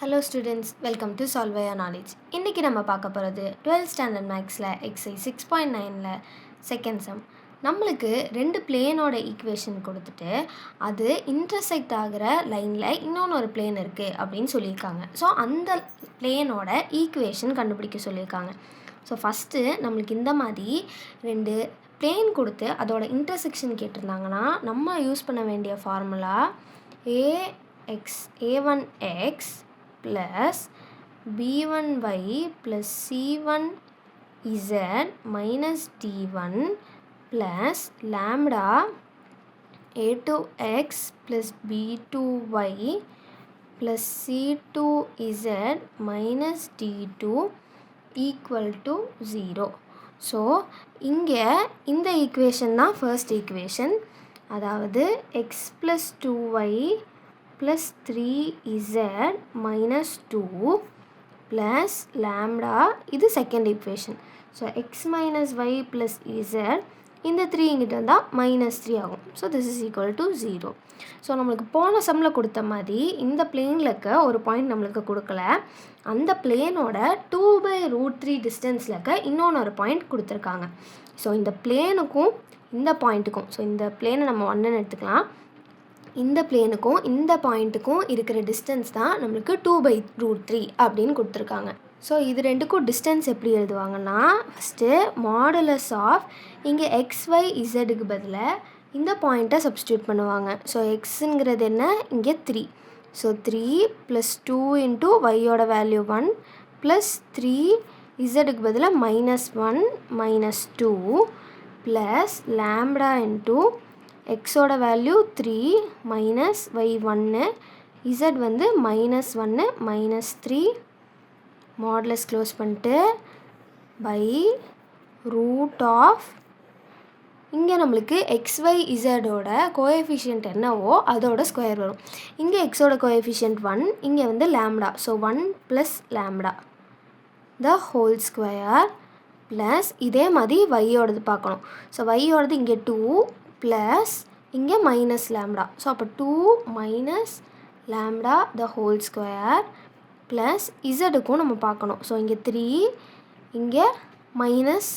Hello students, welcome to Solve Your Knowledge. இன்றைக்கி நம்ம பார்க்க போகிறது 12th ஸ்டாண்டர்ட் மேக்ஸில் எக்ஸைஸ் 6.9ல் செகண்ட் சம். நம்மளுக்கு ரெண்டு பிளேனோட ஈக்குவேஷன் கொடுத்துட்டு அது இன்டர்செக்ட் ஆகிற லைனில் இன்னொன்று ஒரு பிளேன் இருக்குது அப்படின்னு சொல்லியிருக்காங்க. ஸோ அந்த பிளேனோட ஈக்குவேஷன் கண்டுபிடிக்க சொல்லியிருக்காங்க. ஸோ ஃபஸ்ட்டு நம்மளுக்கு இந்த மாதிரி ரெண்டு பிளேன் கொடுத்து அதோட இன்டர்செக்ஷன் கேட்டிருந்தாங்கன்னா நம்ம யூஸ் பண்ண வேண்டிய formula a1x plus b1y plus c1z minus d1 plus lambda a2x plus b2y plus c2z minus d2 equal to 0. So இங்கே இந்த ஈக்குவேஷன் தான் ஃபர்ஸ்ட் ஈக்குவேஷன், அதாவது x plus 2y plus 3z minus 2 plus lambda, இது second equation. So x minus y plus z, இந்த 3 இங்கிட்ட வந்தால் -3 ஆகும். So this is equal to 0. So நம்மளுக்கு போன சம்மில் கொடுத்த மாதிரி இந்த பிளேனில் இருக்க ஒரு பாயிண்ட் நம்மளுக்கு கொடுக்கல, அந்த பிளேனோட 2/√3 டிஸ்டன்ஸில் இருக்க இன்னொன்று ஒரு பாயிண்ட் கொடுத்துருக்காங்க. ஸோ இந்த பிளேனுக்கும் இந்த பாயிண்ட்டுக்கும், ஸோ இந்த பிளேனை நம்ம 1ன்னு எடுத்துக்கலாம், இந்த பிளேனுக்கும் இந்த பாயிண்ட்டுக்கும் இருக்கிற டிஸ்டன்ஸ் தான் நம்மளுக்கு 2/√3 அப்படின்னு கொடுத்துருக்காங்க. ஸோ இது ரெண்டுக்கும் டிஸ்டன்ஸ் எப்படி எழுதுவாங்கன்னா, ஃபஸ்ட்டு மாடுலஸ் ஆஃப் இங்கே xy zக்கு பதிலாக இந்த பாயிண்ட்டை சப்ஸ்டியூட் பண்ணுவாங்க. ஸோ எக்ஸுங்கிறது என்ன, இங்கே 3. ஸோ 3 + 2 இன்ட்டு ஒய்யோட வேல்யூ 1 ப்ளஸ் 3 இசட்டுக்கு பதிலாக -1 -2 ப்ளஸ் லேம்டா இன்ட்டு எக்ஸோட வேல்யூ 3 மைனஸ் ஒய் 1, இசட் வந்து -1 -3 மாடுலஸ் க்ளோஸ் பண்ணிட்டு பை ரூட் ஆஃப், இங்கே நம்மளுக்கு xy zோட கோஎஃபிஷியன்ட் என்னவோ அதோட ஸ்கொயர் வரும். இங்கே எக்ஸோட கோஎஃபிஷியன்ட் 1, இங்கே வந்து lambda, so 1 plus lambda the whole square plus இதே மாதிரி ஒய்யோடது பார்க்கணும். ஸோ ஒய்யோடது இங்கே 2 ப்ளஸ் இங்கே மைனஸ் லேம்டா, ஸோ அப்போ 2 minus lambda the whole square plus இசடுக்கும் நம்ம பார்க்கணும். ஸோ இங்கே 3, இங்கே மைனஸ்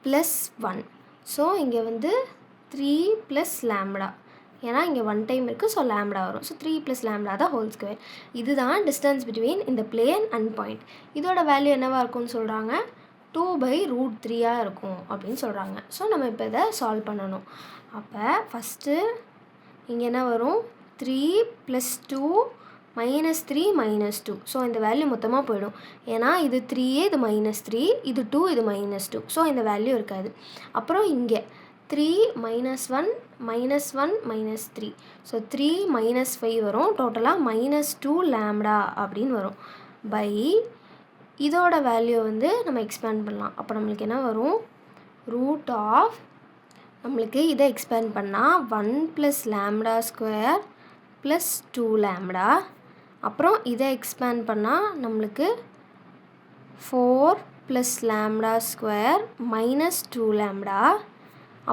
ப்ளஸ் 1, ஸோ இங்கே வந்து 3 ப்ளஸ் லேம்டா, ஏன்னா இங்கே 1 டைம் இருக்குது, ஸோ லேம்டா வரும். ஸோ 3 ப்ளஸ் லேம்டா தான் ஹோல் ஸ்கொயர். இதுதான் டிஸ்டன்ஸ் பிட்வீன் இந்த பிளேன் அண்ட் பாயிண்ட். இதோட வேல்யூ என்னவாக இருக்கும்னு சொல்கிறாங்க, 2/√3 இருக்கும் அப்படின்னு சொல்கிறாங்க. ஸோ நம்ம இப்போ இதை சால்வ் பண்ணணும். அப்போ ஃபஸ்ட்டு இங்கே என்ன வரும், 3 + 2 -3 -2. ஸோ இந்த வேல்யூ மொத்தமாக போயிடும், ஏன்னா இது 3, இது -3, இது 2, இது -2. ஸோ இந்த வேல்யூ இருக்காது. அப்புறம் இங்கே 3 -1 -1 -3, ஸோ 3 -5 வரும், டோட்டலாக -2 லேம்டா அப்படின்னு வரும். பை இதோட வேல்யூ வந்து நம்ம எக்ஸ்பேண்ட் பண்ணலாம். அப்போ நம்மளுக்கு என்ன வரும், ரூட் ஆஃப், நம்மளுக்கு இதை எக்ஸ்பேண்ட் பண்ணால் 1 + லேம்டா ஸ்கொயர் ப்ளஸ் 2 லேம்டா, அப்புறம் இதை எக்ஸ்பேண்ட் பண்ணால் நம்மளுக்கு 4 + லேம்டா ஸ்கொயர் -2 லேம்டா,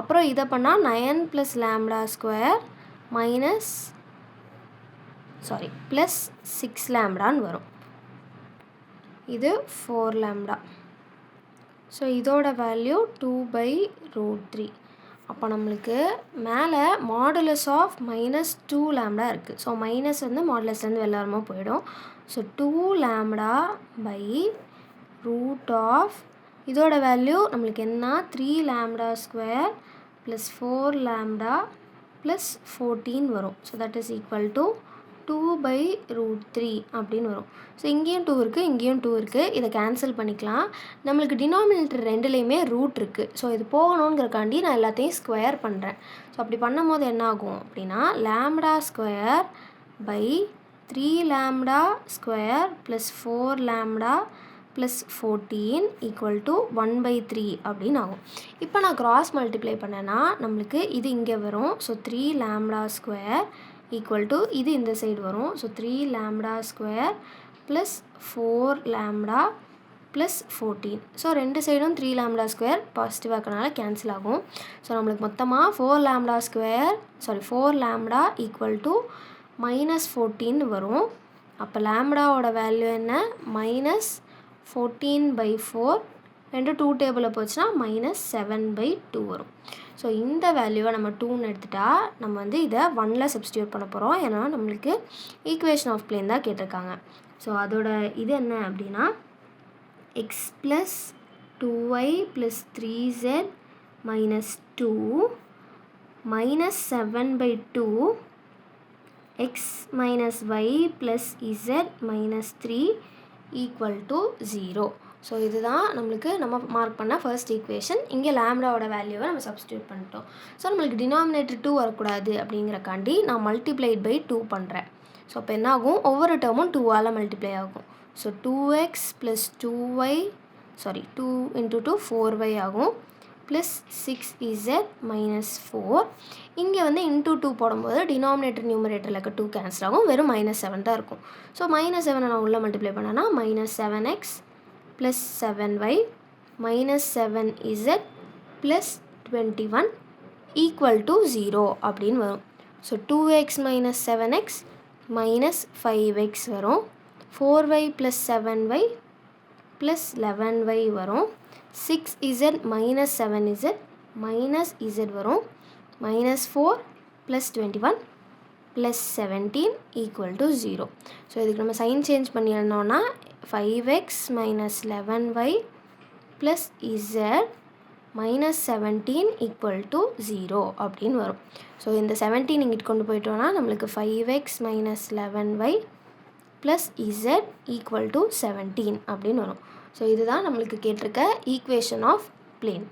அப்புறம் இதை பண்ணால் 9 + லேம்டா ஸ்கொயர் ப்ளஸ் 6 லேம்டான்னு வரும். இது 4 லேம்டா. ஸோ இதோட வேல்யூ 2/√3. அப்போ நம்மளுக்கு மேலே மாடுலஸ் ஆஃப் -2 லேம்டா இருக்குது. ஸோ மைனஸ் வந்து மாடுலஸ்லேருந்து வெளில போயிடும். So 2 lambda by root of, இதோட வேல்யூ நம்மளுக்கு என்ன, 3 lambda square plus 4 lambda plus 14 வரும். So that is equal to 2/√3 அப்படின்னு வரும். ஸோ இங்கேயும் 2 இருக்குது, இங்கேயும் 2 இருக்குது, இதை கேன்சல் பண்ணிக்கலாம். நம்மளுக்கு டினாமினேட்டர் ரெண்டுலேயுமே ரூட் இருக்குது. ஸோ இது போகணுங்கிறக்காண்டி நான் எல்லாத்தையும் ஸ்கொயர் பண்ணுறேன். ஸோ அப்படி பண்ணும் போது என்ன ஆகும் அப்படின்னா, lambda square by 3 lambda square plus 4 lambda plus 14 equal to 1/3 அப்படின்னு ஆகும். இப்போ நான் கிராஸ் மல்டிப்ளை பண்ணேன்னா நம்மளுக்கு இது இங்கே வரும். So 3 lambda square equal to இது இந்த சைடு வரும். So 3 lambda square plus 4 lambda plus 14. So ரெண்டு சைடும் 3 லேம்டா ஸ்கொயர் பாசிட்டிவாக இருக்கனால கேன்சல் ஆகும். ஸோ நம்மளுக்கு மொத்தமாக 4 லேம்டா ஈக்குவல் டு -14 வரும். அப்போ லாம்டாவோட வேல்யூ என்ன? -14/4 ரெண்டு 2 டேபிளில் போச்சுன்னா -7/2 வரும். ஸோ இந்த வேல்யூவை நம்ம 2ன்னு எடுத்துட்டா நம்ம வந்து இதை 1ல் சப்ஸ்டியூட் பண்ண போகிறோம். ஏன்னா நம்மளுக்கு ஈக்குவேஷன் ஆஃப் பிளேன் தான் கேட்டிருக்காங்க. ஸோ அதோட இது என்ன அப்படின்னா x + 2y + 3z - 2 -7/2 x - y + z - 3 = 0. So இதுதான் நம்மளுக்கு நம்ம மார்க் பண்ண ஃபர்ஸ்ட் ஈக்குவேஷன். இங்கே லாம்டாவோட வேல்யூவை நம்ம சப்ஸ்டியூட் பண்ணிட்டோம். ஸோ நம்மளுக்கு டினாமினேட்டர் 2 வரக்கூடாது அப்படிங்கிறக்காண்டி நான் மல்டிப்ளைட் பை 2 பண்ணுறேன். ஸோ அப்போ என்ன ஆகும்? ஒவ்வொரு டேர்மும் 2ஆல் மல்டிப்ளை ஆகும். ஸோ 2x + 2y 2 × 2 4y ஆகும் ப்ளஸ் 6z - 4. இங்கே வந்து இன்டூ 2 போடும்போது டினாமினேட்டர் நியூமரேட்டரில் இருக்க 2 கேன்சல் ஆகும். வெறும் -7 தான் இருக்கும். ஸோ -7 நான் உள்ளே மல்டிப்ளை பண்ணேன்னா -7x + 7y - 7z + 21 = 0 அப்படின்னு வரும். ஸோ 2x - 7x - 5x வரும். 4y + 7y + 11y வரும். 6z - 7z - z வரும். -4 + 21 + 17 = 0. ஸோ இதுக்கு நம்ம சைன் சேஞ்ச் பண்ணி எழுதணும்னா 5x - 11y + z - 17 = 0 அப்படின்னு வரும். ஸோ இந்த 17 இங்கிட்டு கொண்டு போயிட்டோன்னா நம்மளுக்கு 5x - 11y + z = 17 அப்படின்னு வரும். ஸோ இதுதான் நம்மளுக்கு கேட்டிருக்க ஈக்குவேஷன் ஆஃப் பிளேன்.